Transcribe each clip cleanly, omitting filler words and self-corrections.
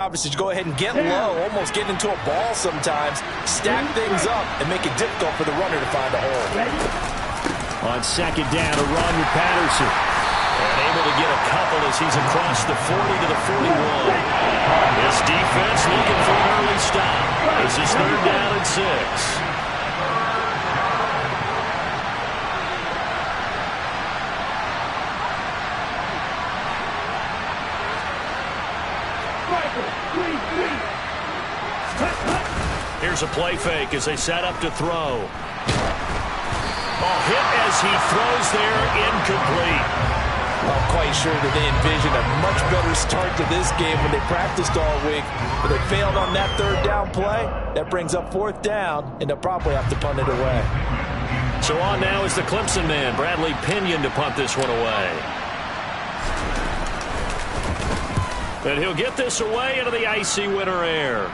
Obviously, go ahead and get low, almost get into a ball sometimes, stack things up, and make it difficult for the runner to find a hole. On second down, a run with Patterson. And able to get a couple as he's across the 40 to the 41. This defense looking for an early stop. This is 3rd down and 6. Here's a play fake as they set up to throw. Hit as he throws there, incomplete. I'm quite sure that they envisioned a much better start to this game when they practiced all week. But they failed on that 3rd down play. That brings up 4th down, and they'll probably have to punt it away. So on now is the Clemson man, Bradley Pinion, to punt this one away. And he'll get this away into the icy winter air.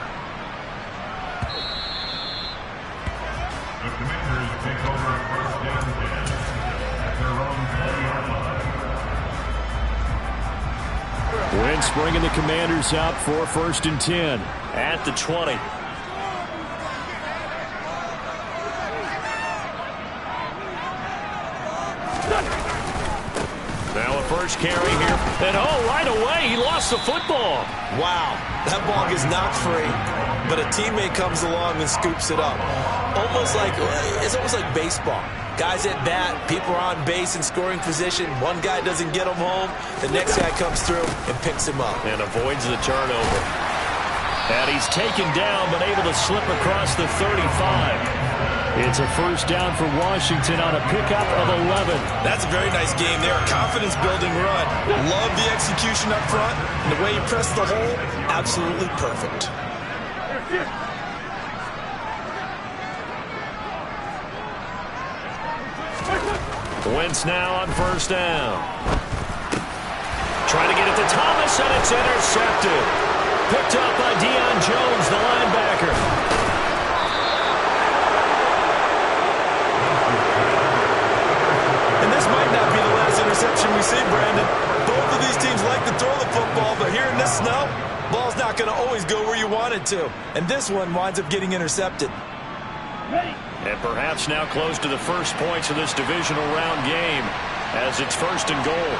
Wentz bringing the Commanders up for 1st and 10. At the 20. Now a first carry here. And right away, he lost the football. Wow, that ball gets knocked free, but a teammate comes along and scoops it up. It's almost like baseball. Guys at bat, people are on base in scoring position. One guy doesn't get him home. The next guy comes through and picks him up. And avoids the turnover. And he's taken down, but able to slip across the 35. It's a 1st down for Washington on a pickup of 11. That's a very nice game there. Confidence-building run. Love the execution up front. And the way you press the hole, absolutely perfect. Wentz now on 1st down. Trying to get it to Thomas, and it's intercepted. Picked up by Deion Jones, the linebacker. And this might not be the last interception we see, Brandon. Both of these teams like to throw the football, but here in this snow, ball's not going to always go where you want it to. And this one winds up getting intercepted. And perhaps now close to the first points of this divisional round game as it's 1st and goal.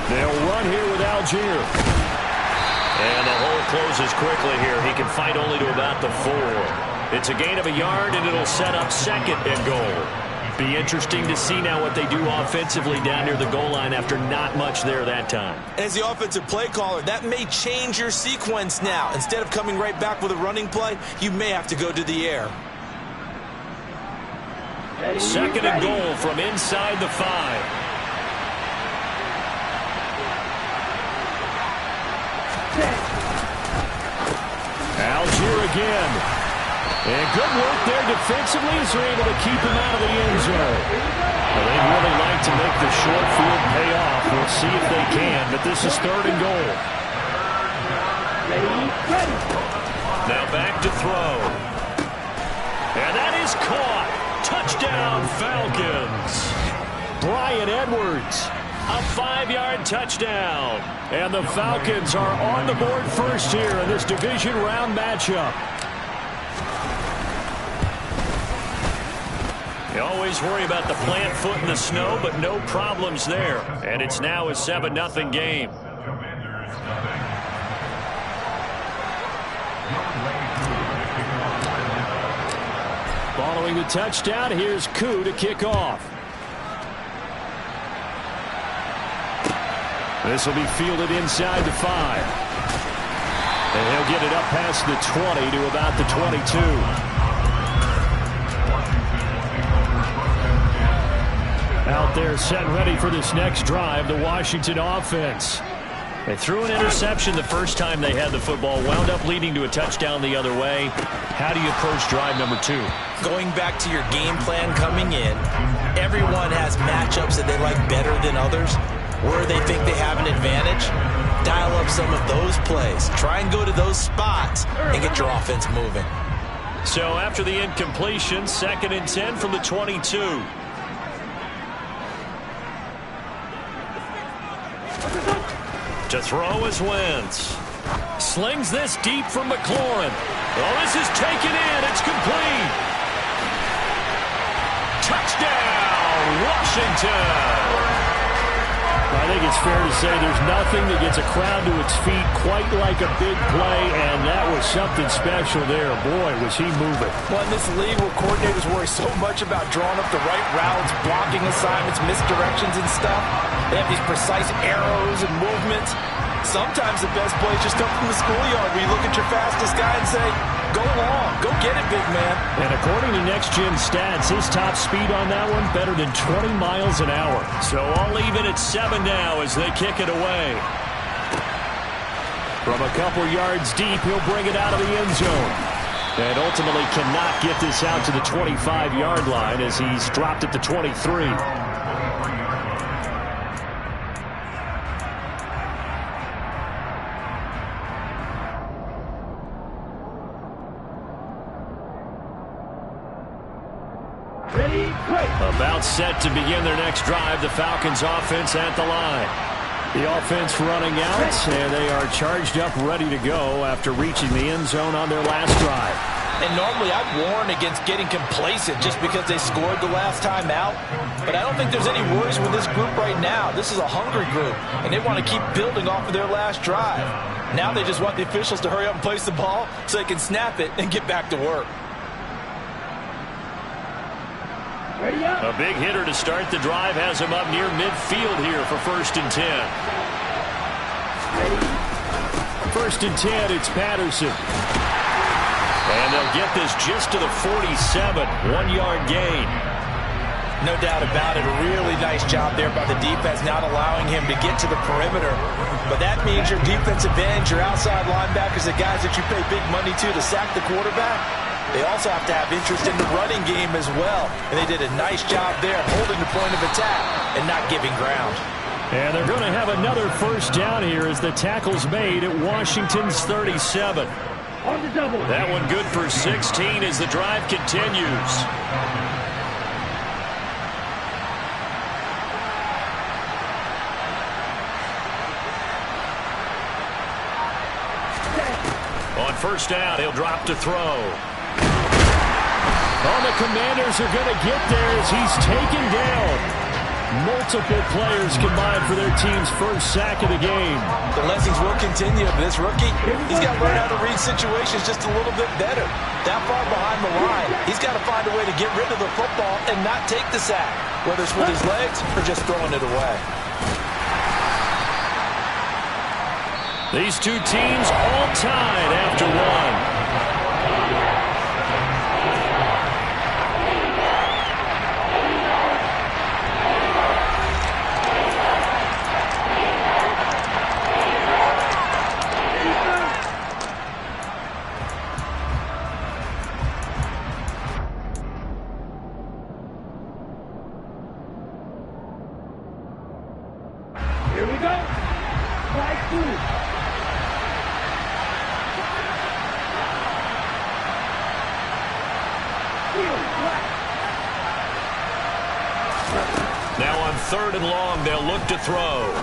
They'll run here with Algier. And the hole closes quickly here. He can fight only to about the 4. It's a gain of a yard, and it'll set up 2nd and goal. Be interesting to see now what they do offensively down near the goal line after not much there that time. As the offensive play caller, that may change your sequence now. Instead of coming right back with a running play, you may have to go to the air. 2nd and goal from inside the 5. Algier again. And good work there defensively as they're able to keep him out of the end zone. Well, they'd really like to make the short field pay off. We'll see if they can, but this is 3rd and goal. Now back to throw. And that is caught. Touchdown, Falcons. Bryan Edwards. A 5-yard touchdown. And the Falcons are on the board first here in this division round matchup. You always worry about the plant foot in the snow, but no problems there. And it's now a 7-0 game. Following the touchdown, here's Koo to kick off. This will be fielded inside the 5. And he'll get it up past the 20 to about the 22. Out there set ready for this next drive, the Washington offense. They threw an interception the first time they had the football, wound up leading to a touchdown the other way. How do you approach drive number 2? Going back to your game plan coming in, everyone has matchups that they like better than others. Where they think they have an advantage, dial up some of those plays. Try and go to those spots and get your offense moving. So after the incompletion, 2nd and 10 from the 22. To throw is Wentz. Slings this deep from McLaurin. Oh, this is taken in. It's complete. Touchdown, Washington. I think it's fair to say there's nothing that gets a crowd to its feet quite like a big play, and that was something special there. Boy, was he moving. Well, in this league where coordinators worry so much about drawing up the right routes, blocking assignments, misdirections and stuff, they have these precise arrows and movements. Sometimes the best plays just come from the schoolyard where you look at your fastest guy and say, go long, go get it, big man. And according to Next Gen Stats, his top speed on that one better than 20 miles an hour. So I'll leave it at 7 now as they kick it away. From a couple yards deep, he'll bring it out of the end zone. And ultimately cannot get this out to the 25-yard line as he's dropped it to 23. About set to begin their next drive. The Falcons offense at the line. The offense running out, and they are charged up, ready to go after reaching the end zone on their last drive. And normally I'd warn against getting complacent just because they scored the last time out. But I don't think there's any worries with this group right now. This is a hungry group, and they want to keep building off of their last drive. Now they just want the officials to hurry up and place the ball so they can snap it and get back to work. A big hitter to start the drive has him up near midfield here for 1st and 10. 1st and 10, it's Patterson. And they'll get this just to the 47, 1-yard gain. No doubt about it. A really nice job there by the defense, not allowing him to get to the perimeter. But that means your defensive ends, your outside linebackers, the guys that you pay big money to sack the quarterback, they also have to have interest in the running game as well. And they did a nice job there holding the point of attack and not giving ground. And they're going to have another 1st down here as the tackle's made at Washington's 37. That one good for 16 as the drive continues. On 1st down, he'll drop to throw. Oh, the Commanders are going to get there as he's taken down. Multiple players combined for their team's 1st sack of the game. The lessons will continue, but this rookie, he's got to learn how to read situations just a little bit better. That far behind the line, he's got to find a way to get rid of the football and not take the sack, whether it's with his legs or just throwing it away. These two teams all tied after one. Here we go. Flag 2. Now on 3rd and long, they'll look to throw.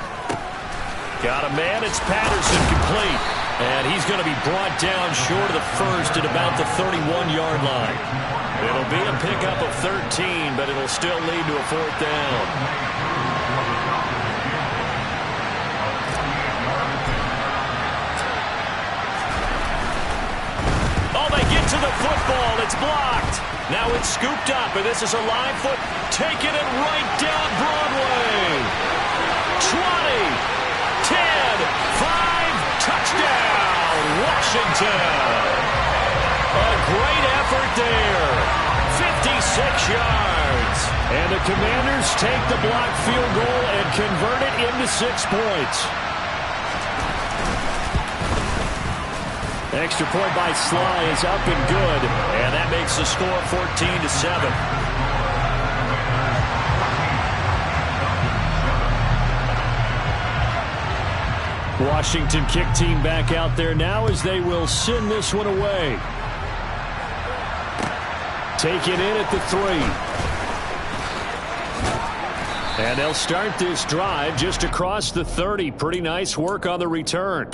Got a man, it's Patterson, complete. And he's going to be brought down short of the 1st at about the 31-yard line. It'll be a pickup of 13, but it'll still lead to a 4th down. Oh, they get to the football. It's blocked. Now it's scooped up, and this is a live foot. Taking it right down Broadway. 20, 10, 5, touchdown, Washington. A great effort there. 56 yards. And the Commanders take the blocked field goal and convert it into 6 points. Extra point by Sly is up and good. And that makes the score 14-7. Washington kick team back out there now as they will send this one away. Take it in at the 3. And they'll start this drive just across the 30. Pretty nice work on the return.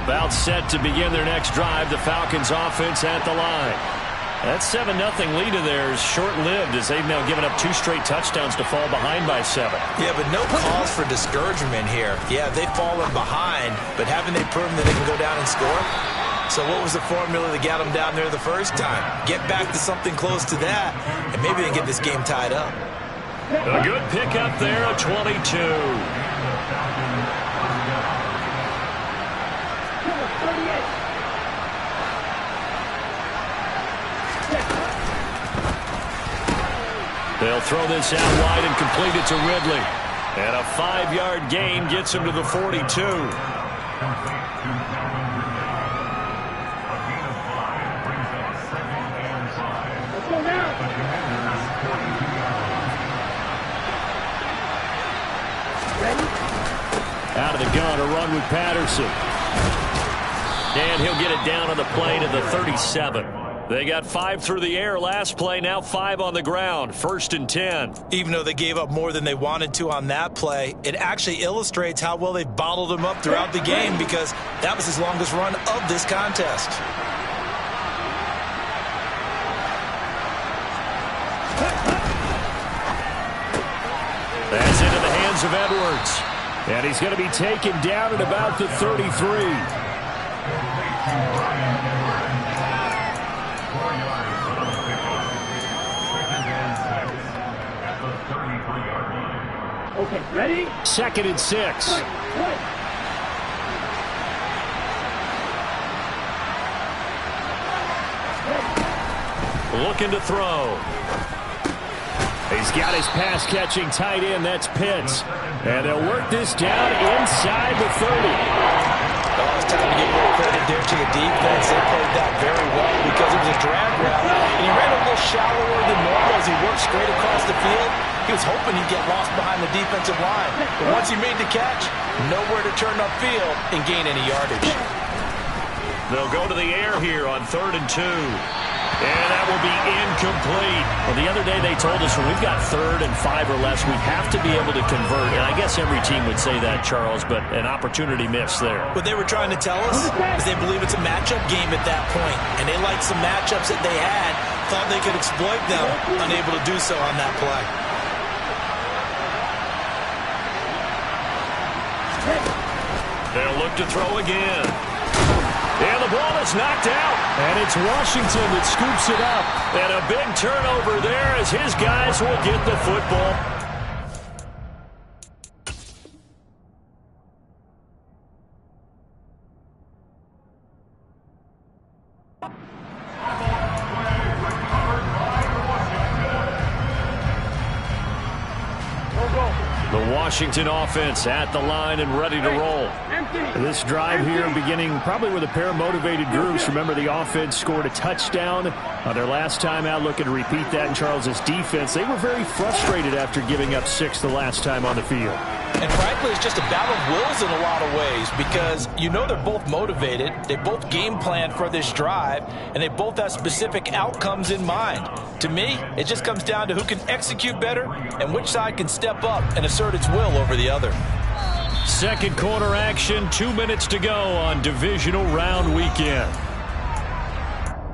About set to begin their next drive. The Falcons offense at the line. That 7-0 lead of theirs short-lived as they've now given up 2 straight touchdowns to fall behind by 7. Yeah, but no cause for discouragement here. Yeah, they've fallen behind, but haven't they proven that they can go down and score? So what was the formula that got them down there the first time? Get back to something close to that, and maybe they can get this game tied up. A good pickup there, a 22. They'll throw this out wide and complete it to Ridley. And a 5-yard gain gets him to the 42. Out of the gun, a run with Patterson. And he'll get it down on the play to the 37. They got 5 through the air last play, now 5 on the ground. 1st and 10. Even though they gave up more than they wanted to on that play, it actually illustrates how well they've bottled them up throughout the game because that was his longest run of this contest. That's into the hands of Edwards. And he's going to be taken down at about the 33. Okay, ready? 2nd and 6. Looking to throw. He's got his pass-catching tight end. That's Pitts. And they'll work this down inside the 30. Oh, it's time to give a little credit there to the defense. They played that very well because it was a drag route. And he ran a little shallower than normal as he worked straight across the field. He was hoping he'd get lost behind the defensive line. But once he made the catch, nowhere to turn upfield and gain any yardage. They'll go to the air here on 3rd and 2. And that will be incomplete. Well, the other day they told us when we've got 3rd and 5 or less, we have to be able to convert. And I guess every team would say that, Charles, but an opportunity missed there. What they were trying to tell us is they believe it's a matchup game at that point. And they liked some matchups that they had, thought they could exploit them, unable to do so on that play. They'll look to throw again. And the ball is knocked out. And it's Washington that scoops it up. And a big turnover there as his guys will get the football. The Washington offense at the line and ready to roll. This drive here beginning probably with a pair of motivated groups. Remember, the offense scored a touchdown on their last time out. Looking to repeat that in Charles's defense. They were very frustrated after giving up 6 the last time on the field. And frankly, it's just a battle of wills in a lot of ways because you know they're both motivated. They both game plan for this drive, and they both have specific outcomes in mind. To me, it just comes down to who can execute better and which side can step up and assert its will over the other. Second quarter action, 2 minutes to go on divisional round weekend.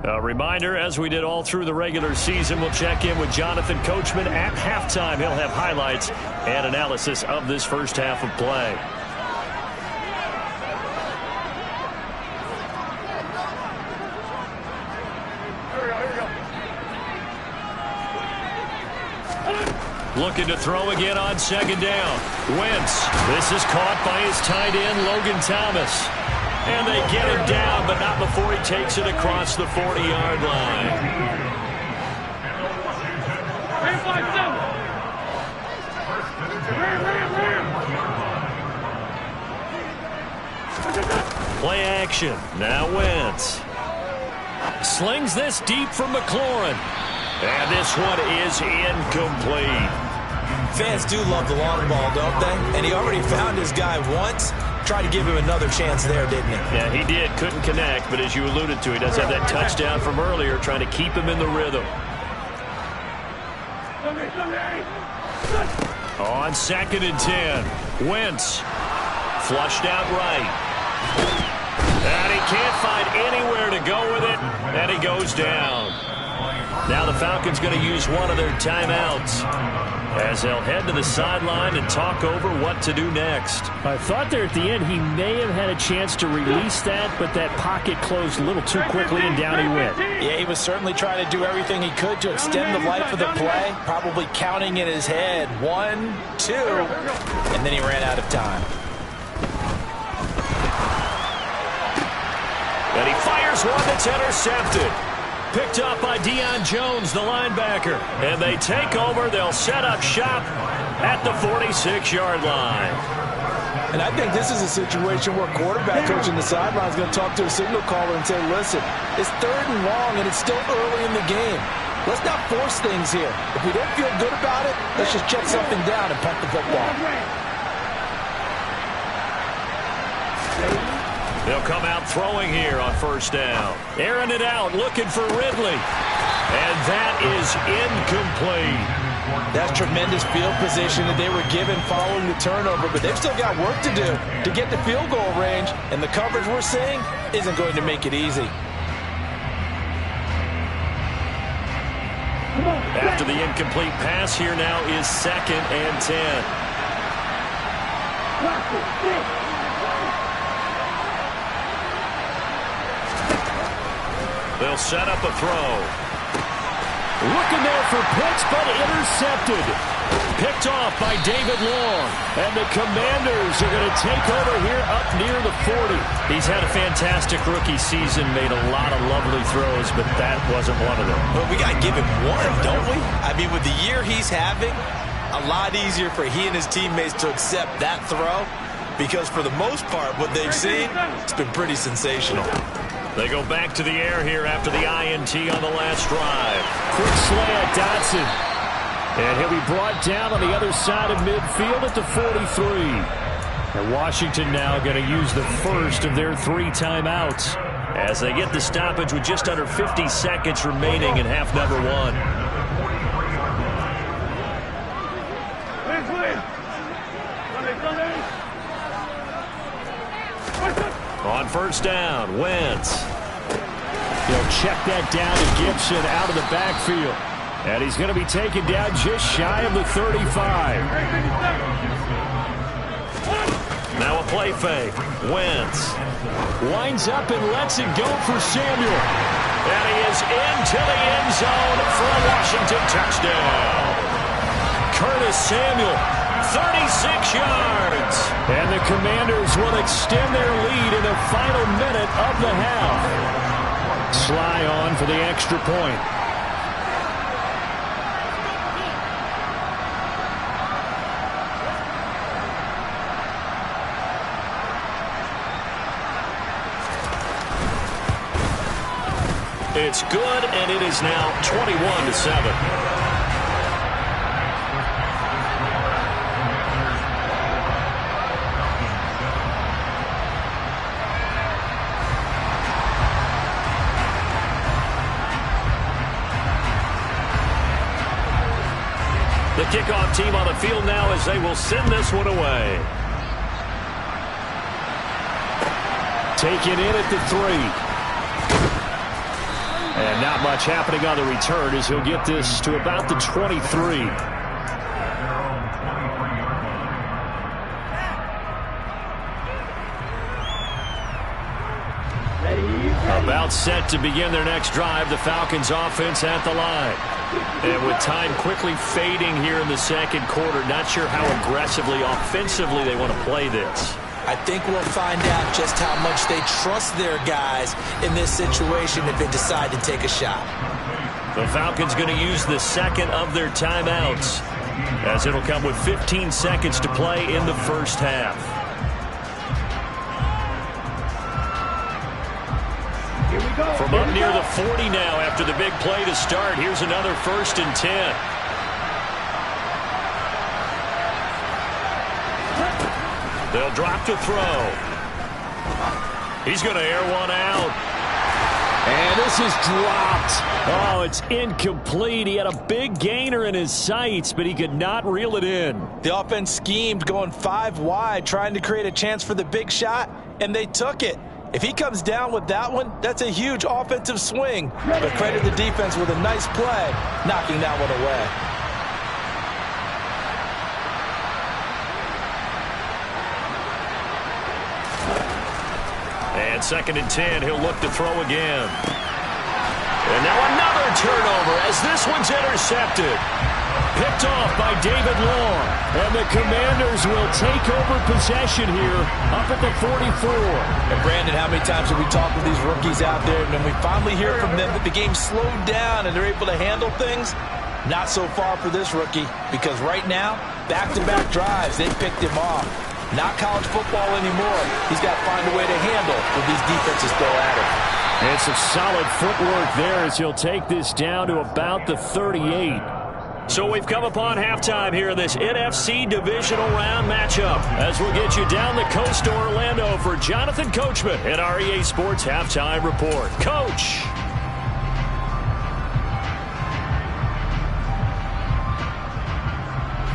A reminder, as we did all through the regular season, we'll check in with Jonathan Coachman at halftime. He'll have highlights and analysis of this first half of play. Looking to throw again on 2nd down. Wentz. This is caught by his tight end, Logan Thomas. And they get him down, but not before he takes it across the 40-yard line. Play action. Now Wentz. Slings this deep from McLaurin. And this one is incomplete. Fans do love the long ball, don't they? And he already found his guy once. Tried to give him another chance there, didn't he? Yeah, he did. Couldn't connect, but as you alluded to, he does have that touchdown from earlier, trying to keep him in the rhythm. On 2nd and 10, Wentz flushed out right. And he can't find anywhere to go with it, and he goes down. Now the Falcons going to use one of their timeouts as they'll head to the sideline and talk over what to do next. I thought there at the end he may have had a chance to release that, but that pocket closed a little too quickly and down he went. Yeah, he was certainly trying to do everything he could to extend the life of the play, probably counting in his head 1, 2, and then he ran out of time. And he fires one that's intercepted. Picked up by Deion Jones, the linebacker. And they take over. They'll set up shop at the 46-yard line. And I think this is a situation where quarterback coach in the sideline is going to talk to a signal caller and say, listen, it's 3rd and long and it's still early in the game. Let's not force things here. If we don't feel good about it, let's just check something down and punt the football. They'll come out throwing here on 1st down. Airing it out, looking for Ridley. And that is incomplete. That's tremendous field position that they were given following the turnover, but they've still got work to do to get the field goal range, and the coverage we're seeing isn't going to make it easy. After the incomplete pass, here now is 2nd and 10. They'll set up a throw. Looking there for Pitts, but intercepted. Picked off by David Long. And the Commanders are going to take over here up near the 40. He's had a fantastic rookie season, made a lot of lovely throws, but that wasn't one of them. Well, we got to give him one, don't we? I mean, with the year he's having, a lot easier for he and his teammates to accept that throw, because for the most part, what they've seen, it's been pretty sensational. They go back to the air here after the INT on the last drive. Quick slant, Dotson. And he'll be brought down on the other side of midfield at the 43. And Washington now going to use the first of their 3 timeouts as they get the stoppage with just under 50 seconds remaining in half number 1. On 1st down, Wentz. He'll check that down to Gibson out of the backfield. And he's going to be taken down just shy of the 35. Now a play fake. Wentz winds up and lets it go for Samuel. And he is into the end zone for a Washington touchdown. Curtis Samuel, 36 yards. And the Commanders will extend their lead in the final minute of the half. Sly on for the extra point. It's good, and it is now 21-7. The kickoff team on the field now as they will send this one away. Taken in at the 3. And not much happening on the return as he'll get this to about the 23. About set to begin their next drive, the Falcons offense at the line. And with time quickly fading here in the 2nd quarter, not sure how aggressively, offensively they want to play this. I think we'll find out just how much they trust their guys in this situation if they decide to take a shot. The Falcons going to use the 2nd of their timeouts, as it'll come with 15 seconds to play in the 1st half. Here we From up near the 40 now after the big play to start. Here's another 1st and 10. They'll drop to throw. He's going to air one out. And this is dropped. Oh, it's incomplete. He had a big gainer in his sights, but he could not reel it in. The offense schemed going 5 wide, trying to create a chance for the big shot, and they took it. If he comes down with that one, that's a huge offensive swing. But credit the defense with a nice play, knocking that one away. And 2nd and 10, he'll look to throw again. And now another turnover as this one's intercepted. Picked off by David Long. And the Commanders will take over possession here up at the 44. And Brandon, how many times have we talked with these rookies out there, and then we finally hear from them that the game slowed down and they're able to handle things? Not so far for this rookie, because right now, back-to-back drives, they picked him off. Not college football anymore. He's got to find a way to handle when these defenses throw at him. And some solid footwork there as he'll take this down to about the 38. So we've come upon halftime here in this NFC divisional round matchup as we'll get you down the coast to Orlando for Jonathan Coachman at our EA Sports Halftime Report. Coach!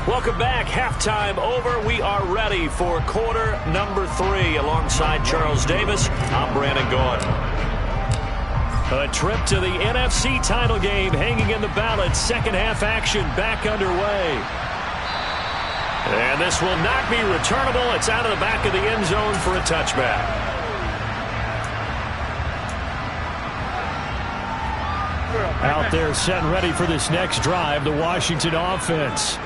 Welcome back. Halftime over. We are ready for quarter number 3. Alongside Charles Davis, I'm Brandon Gordon. A trip to the NFC title game hanging in the balance. Second half action back underway. And this will not be returnable. It's out of the back of the end zone for a touchback. Out there set and ready for this next drive, the Washington offense.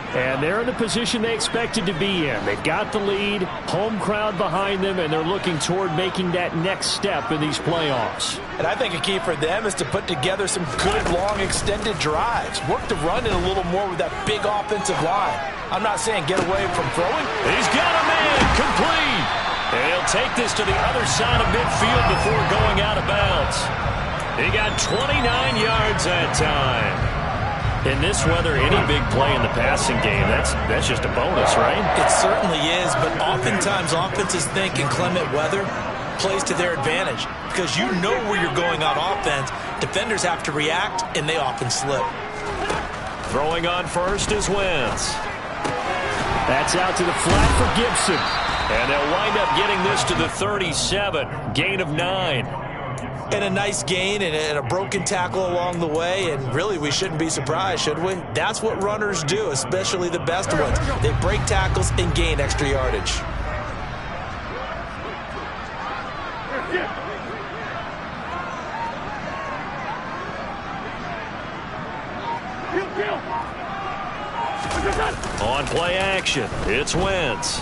And they're in the position they expected to be in. They've got the lead, home crowd behind them, and they're looking toward making that next step in these playoffs. And I think a key for them is to put together some good, long, extended drives. Work the run in a little more with that big offensive line. I'm not saying get away from throwing. He's got a man complete. And he'll take this to the other side of midfield before going out of bounds. He got 29 yards that time. In this weather, any big play in the passing game, that's just a bonus, right? It certainly is, but oftentimes offenses think inclement weather plays to their advantage because you know where you're going on offense. Defenders have to react, and they often slip. Throwing on first is Wentz. That's out to the flat for Gibson. And they'll wind up getting this to the 37. Gain of 9. And a nice gain and a broken tackle along the way, and really we shouldn't be surprised, should we? That's what runners do, especially the best ones. They break tackles and gain extra yardage. On play action, it's Wentz.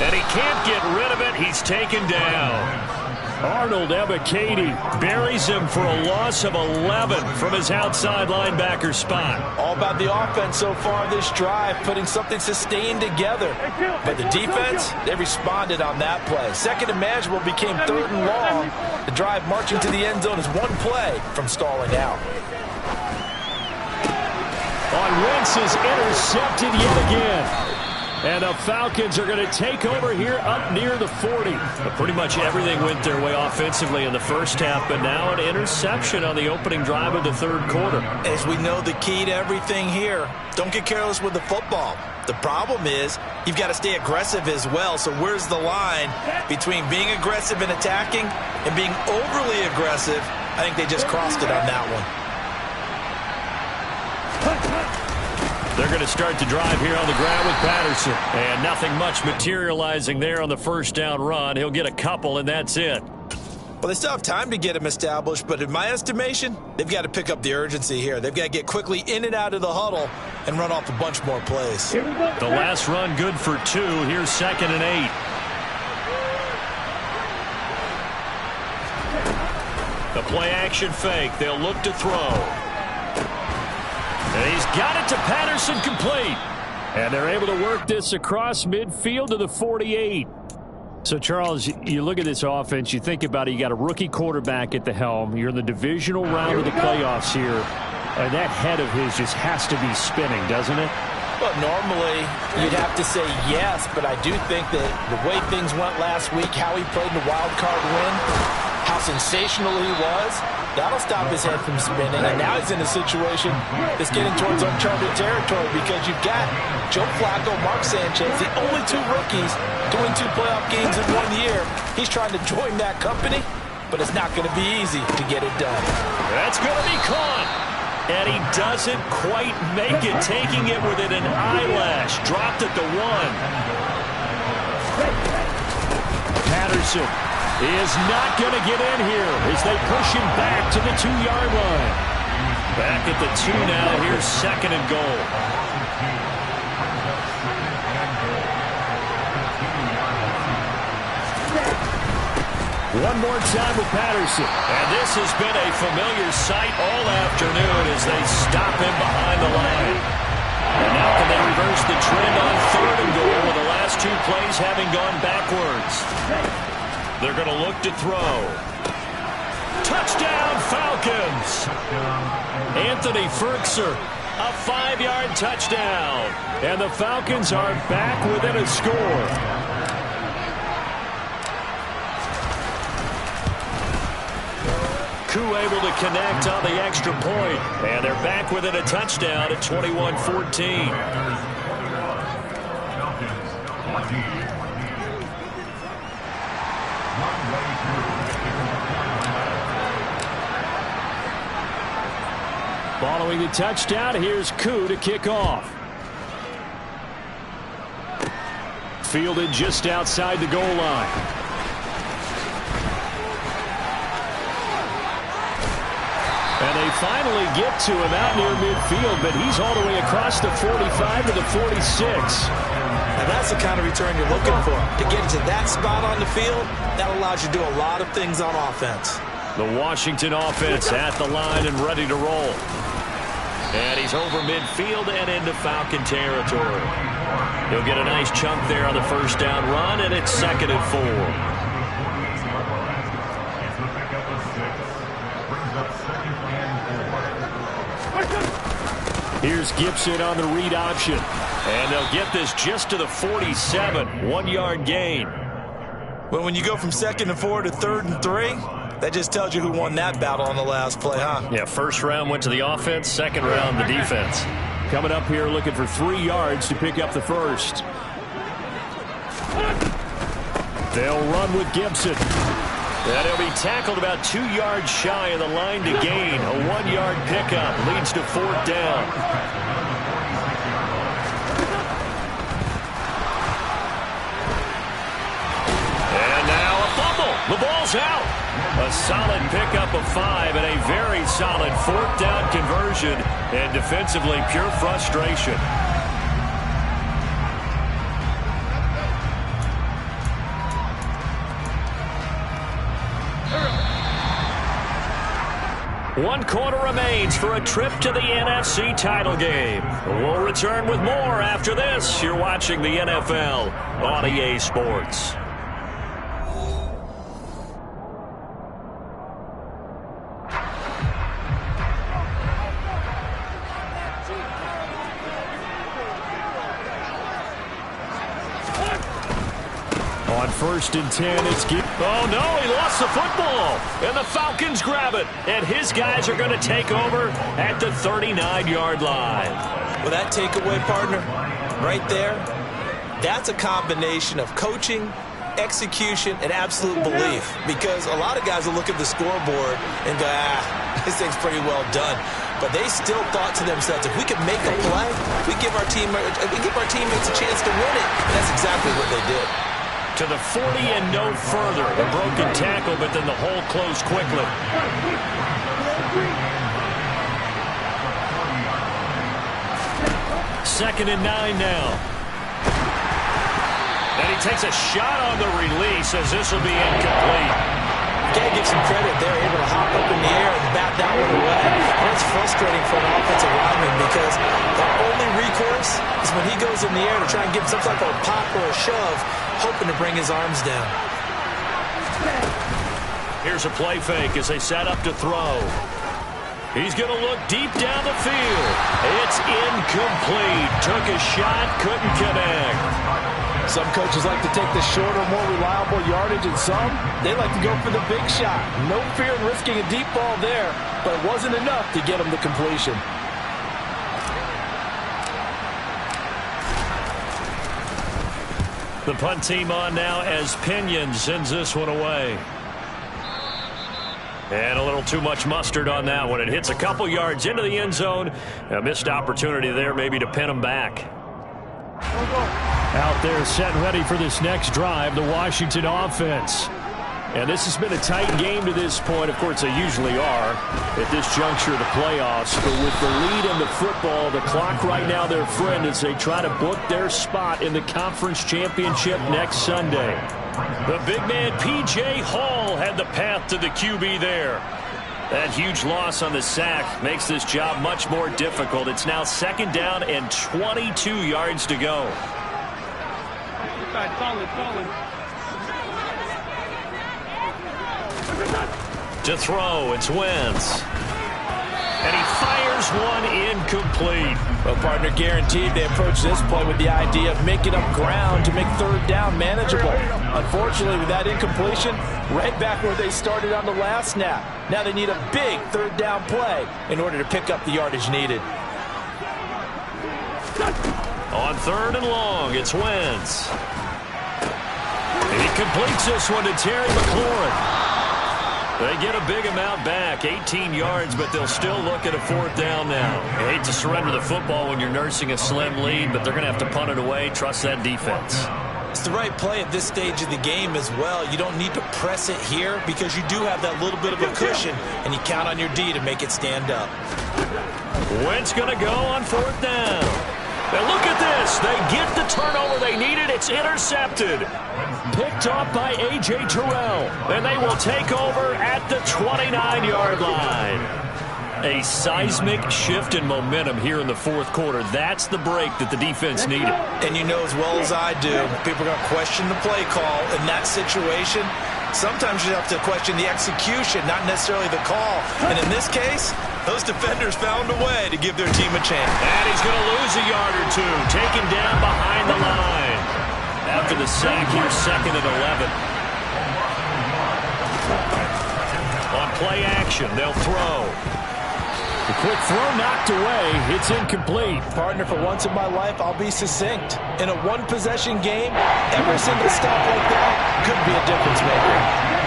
And he can't get rid of it. He's taken down. Arnold Ebiketie buries him for a loss of 11 from his outside linebacker spot. All about the offense so far this drive, putting something sustained together. But the defense, they responded on that play. 2nd and manageable became 3rd and long. The drive marching to the end zone is one play from stalling out. On Wentz is intercepted yet again. And the Falcons are going to take over here up near the 40. But pretty much everything went their way offensively in the first half, but now an interception on the opening drive of the 3rd quarter. As we know, the key to everything here, don't get careless with the football. The problem is you've got to stay aggressive as well. So where's the line between being aggressive and attacking and being overly aggressive? I think they just crossed it on that one. They're going to start the drive here on the ground with Patterson. And nothing much materializing there on the first down run. He'll get a couple, and that's it. Well, they still have time to get him established, but in my estimation, they've got to pick up the urgency here. They've got to get quickly in and out of the huddle and run off a bunch more plays. The last run good for 2. Here's 2nd and 8. The play action fake. They'll look to throw. And he's got it to Patterson, complete. And they're able to work this across midfield to the 48. So, Charles, you look at this offense, you think about it, you got a rookie quarterback at the helm. You're in the divisional round of the playoffs here. And that head of his just has to be spinning, doesn't it? Well, normally you'd have to say yes, but I do think that the way things went last week, how he played in the wild card win, how sensational he was, that'll stop his head from spinning. And now he's in a situation that's getting towards uncharted territory because you've got Joe Flacco, Mark Sanchez, the only two rookies doing 2 playoff games in 1 year. He's trying to join that company, but it's not going to be easy to get it done. That's going to be caught. And he doesn't quite make it, taking it within an eyelash. Dropped at the 1. Patterson is not going to get in here as they push him back to the 2-yard line. Back at the 2 now. Here's 2nd and goal. One more time with Patterson. And this has been a familiar sight all afternoon as they stop him behind the line. And now can they reverse the trend on 3rd and goal with the last 2 plays having gone backwards? They're going to look to throw. Touchdown, Falcons! Anthony Ferkser, a 5-yard touchdown. And the Falcons are back within a score. Koo able to connect on the extra point. And they're back within a touchdown at 21-14. Following the touchdown, here's Koo to kick off. Fielded just outside the goal line. And they finally get to him out near midfield, but he's all the way across the 45 to the 46. And that's the kind of return you're looking for. To get to that spot on the field, that allows you to do a lot of things on offense. The Washington offense at the line and ready to roll. And he's over midfield and into Falcon territory. He'll get a nice chunk there on the first down run, and it's 2nd and 4. Here's Gibson on the read option. And they'll get this just to the 47. 1-yard gain. Well, when you go from 2nd and 4 to 3rd and 3, that just tells you who won that battle on the last play, huh? Yeah, first round went to the offense, second round the defense. Coming up here looking for 3 yards to pick up the first. They'll run with Gibson. And he'll be tackled about 2 yards shy of the line to gain. A 1-yard pickup leads to 4th down. And now a fumble. The ball's out. A solid pickup of 5 and a very solid 4th down conversion. And defensively, pure frustration. One quarter remains for a trip to the NFC title game. We'll return with more after this. You're watching the NFL on EA Sports. On 1st and 10, it's Gibson. Oh, no, he lost the football. And the Falcons grab it. And his guys are going to take over at the 39-yard line. Well, that takeaway, partner, right there, that's a combination of coaching, execution, and absolute belief. Because a lot of guys will look at the scoreboard and go, this thing's pretty well done. But they still thought to themselves, if we can make a play, we give our teammates a chance to win it. And that's exactly what they did. To the 40 and no further. A broken tackle, but then the hole closed quickly. 2nd and 9 now. And he takes a shot on the release as this will be incomplete. Got to give some credit there, able to hop up in the air and bat that one away. And it's frustrating for an offensive lineman because the only recourse is when he goes in the air to try and give some type of a pop or a shove, hoping to bring his arms down. Here's a play fake as they set up to throw. He's going to look deep down the field. It's incomplete. Took a shot, couldn't connect. Some coaches like to take the shorter, more reliable yardage, and some, they like to go for the big shot. No fear in risking a deep ball there, but it wasn't enough to get him the completion. The punt team on now as Pinion sends this one away. And a little too much mustard on that one. It hits a couple yards into the end zone. A missed opportunity there maybe to pin them back. Out there set ready for this next drive, the Washington offense. And this has been a tight game to this point. Of course, they usually are at this juncture of the playoffs. But with the lead in the football, the clock right now their friend as they try to book their spot in the conference championship next Sunday. The big man P.J. Hall had the path to the QB there. That huge loss on the sack makes this job much more difficult. It's now second down and 22 yards to go. To throw, it's Wentz. And he fires one incomplete. Well, partner, guaranteed they approach this play with the idea of making up ground to make third down manageable. Unfortunately, with that incompletion, right back where they started on the last snap. Now they need a big third down play in order to pick up the yardage needed. On third and long, it's Wentz. He completes this one to Terry McLaurin. They get a big amount back, 18 yards, but they'll still look at a fourth down now. You hate to surrender the football when you're nursing a slim lead, but they're going to have to punt it away. Trust that defense. It's the right play at this stage of the game as well. You don't need to press it here because you do have that little bit of a cushion, and you count on your D to make it stand up. Wentz going to go on fourth down. Now look at this. They get the turnover they needed. It's intercepted. Picked off by A.J. Terrell. And they will take over at the 29-yard line. A seismic shift in momentum here in the fourth quarter. That's the break that the defense needed. And you know as well as I do, people are going to question the play call in that situation. Sometimes you have to question the execution, not necessarily the call. And in this case, those defenders found a way to give their team a chance. And he's going to lose a yard or two. Taken down behind the line. After the sack here, second and 11. On play action, they'll throw. The quick throw knocked away. It's incomplete. Partner, for once in my life, I'll be succinct. In a one-possession game, every single stop like that could be a difference maker.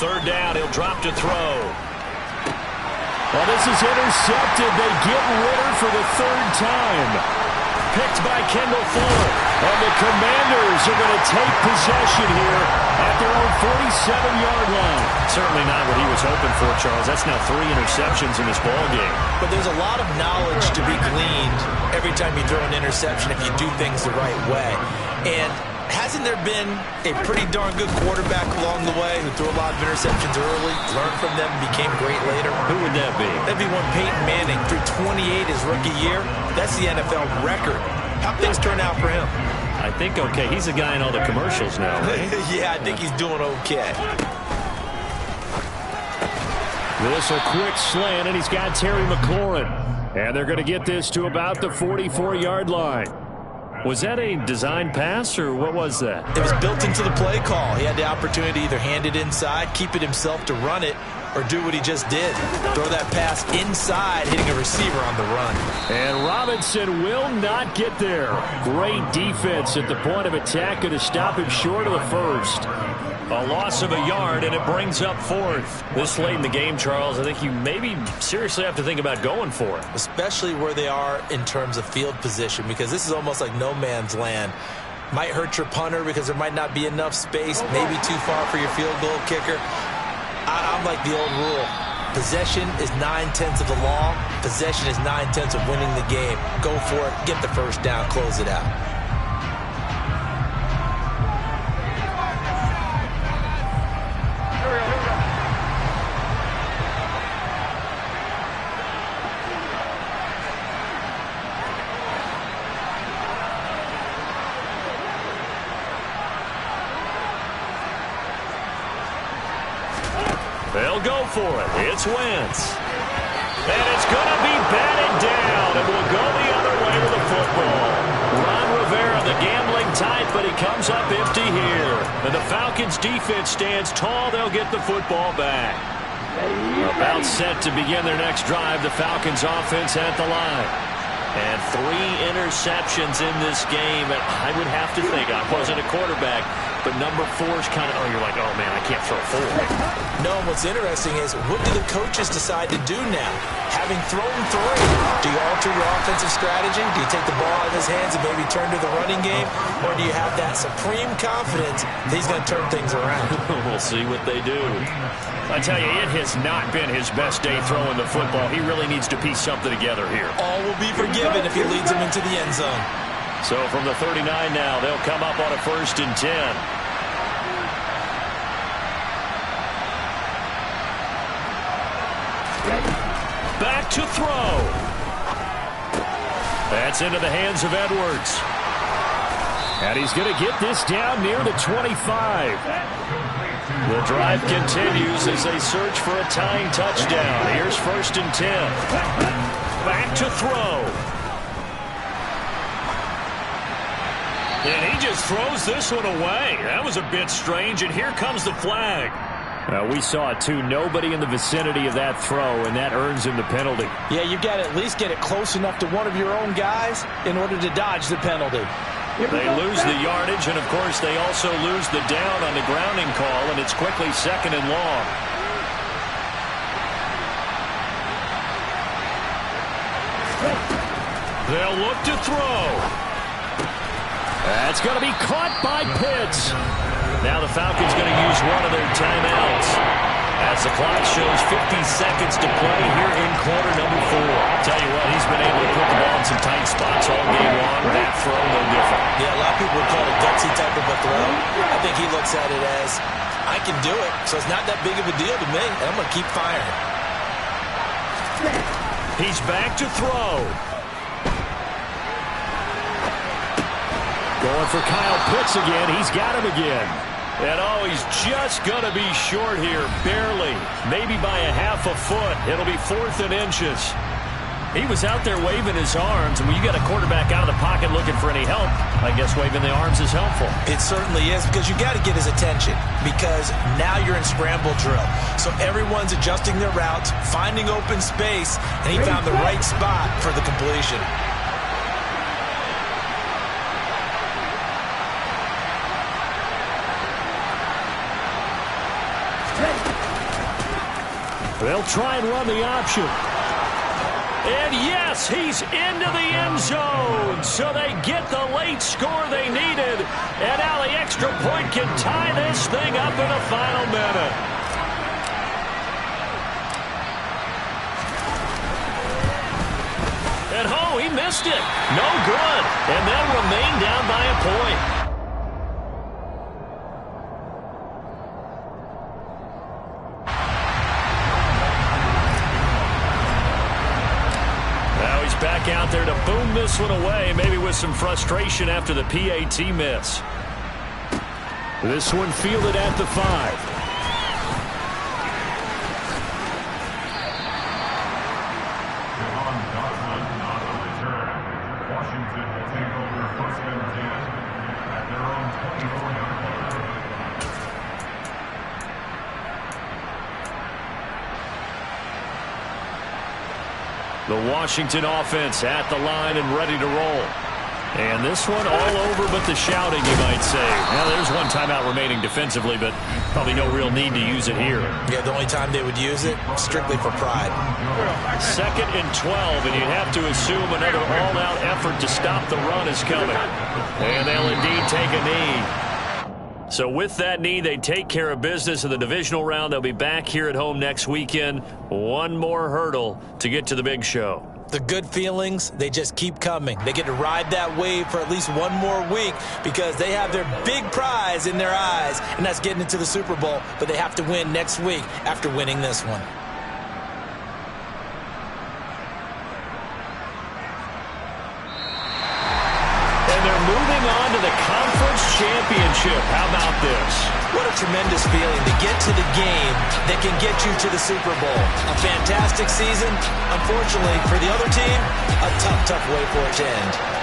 Third down, he'll drop to throw. Well, this is intercepted. They get Ritter for the third time. Picked by Kendall Fuller. And the Commanders are going to take possession here at their own 47-yard line. Certainly not what he was hoping for, Charles. That's now 3 interceptions in this ballgame. But there's a lot of knowledge to be gleaned every time you throw an interception if you do things the right way. And hasn't there been a pretty darn good quarterback along the way who threw a lot of interceptions early, learned from them, and became great later? Who would that be? That'd be one Peyton Manning. Threw 28 his rookie year. That's the NFL record. How things turn out for him? I think okay. He's a guy in all the commercials now, right? Yeah, I think he's doing okay. This a quick slant, and he's got Terry McLaurin. And they're going to get this to about the 44-yard line. Was that a design pass, or what was that? It was built into the play call. He had the opportunity to either hand it inside, keep it himself to run it, or do what he just did. Throw that pass inside, hitting a receiver on the run. And Robinson will not get there. Great defense at the point of attack, going to stop him short of the first. A loss of a yard, and it brings up fourth. This late in the game, Charles, I think you maybe seriously have to think about going for it. Especially where they are in terms of field position, because this is almost like no man's land. Might hurt your punter because there might not be enough space, maybe too far for your field goal kicker. I'm like the old rule. Possession is 9/10 of the law. Possession is 9/10 of winning the game. Go for it. Get the first down. Close it out. They'll go for it. It's Wentz. And it's going to be batted down. And will go the other way with the football. Ron Rivera, the gambling type, but he comes up empty here. And the Falcons defense stands tall. They'll get the football back. About set to begin their next drive. The Falcons offense at the line. And 3 interceptions in this game. And I would have to think, I wasn't a quarterback, but number 4 is kind of, you're like, oh, man, I can't throw 4. No, what's interesting is, what do the coaches decide to do now? Having thrown 3, do you alter your offensive strategy? Do you take the ball out of his hands and maybe turn to the running game? Or do you have that supreme confidence that he's going to turn things around? We'll see what they do. I tell you, it has not been his best day throwing the football. He really needs to piece something together here. All will be forgiven if he leads them into the end zone. So from the 39 now, they'll come up on a 1st and 10. Back to throw. That's into the hands of Edwards. And he's going to get this down near the 25. The drive continues as they search for a tying touchdown. Here's 1st and 10. Back to throw. And he just throws this one away. That was a bit strange, and here comes the flag. We saw it too. Nobody in the vicinity of that throw, and that earns him the penalty. Yeah, you've got to at least get it close enough to one of your own guys in order to dodge the penalty. They lose the yardage, and of course they also lose the down on the grounding call, and it's quickly 2nd and long. They'll look to throw. That's going to be caught by Pitts. Now the Falcons going to use one of their timeouts as the clock shows 50 seconds to play here in quarter number 4. I'll tell you what, he's been able to put the ball in some tight spots all game long. That throw, no different. Yeah, a lot of people would call it a gutsy type of a throw. I think he looks at it as, I can do it, so it's not that big of a deal to me, and I'm going to keep firing. He's back to throw. Going for Kyle Pitts again. He's got him again. And oh, he's just going to be short here, barely. Maybe by a half a foot. It'll be 4th and inches. He was out there waving his arms, and when you got a quarterback out of the pocket looking for any help, I guess waving the arms is helpful. It certainly is, because you got to get his attention, because now you're in scramble drill. So everyone's adjusting their routes, finding open space, and he found the right spot for the completion. They'll try and run the option. And yes, he's into the end zone. So they get the late score they needed. And now the extra point can tie this thing up in the final minute. And oh, he missed it. No good. And they'll remain down by a point. Back out there to boom this one away, maybe with some frustration after the PAT miss. This one fielded at the 5. The Washington offense at the line and ready to roll. And this one all over but the shouting, you might say. Now, there's one timeout remaining defensively, but probably no real need to use it here. Yeah, the only time they would use it, strictly for pride. 2nd and 12, and you'd have to assume another all-out effort to stop the run is coming. And they'll indeed take a knee. So with that knee, they take care of business in the divisional round. They'll be back here at home next weekend. One more hurdle to get to the big show. The good feelings, they just keep coming. They get to ride that wave for at least one more week because they have their big prize in their eyes, and that's getting into the Super Bowl. But they have to win next week after winning this one. And they're moving on to the conference championship. How about this? What a tremendous feeling to get to the game that can get you to the Super Bowl. A fantastic season. Unfortunately, for the other team, a tough, tough way for it to end.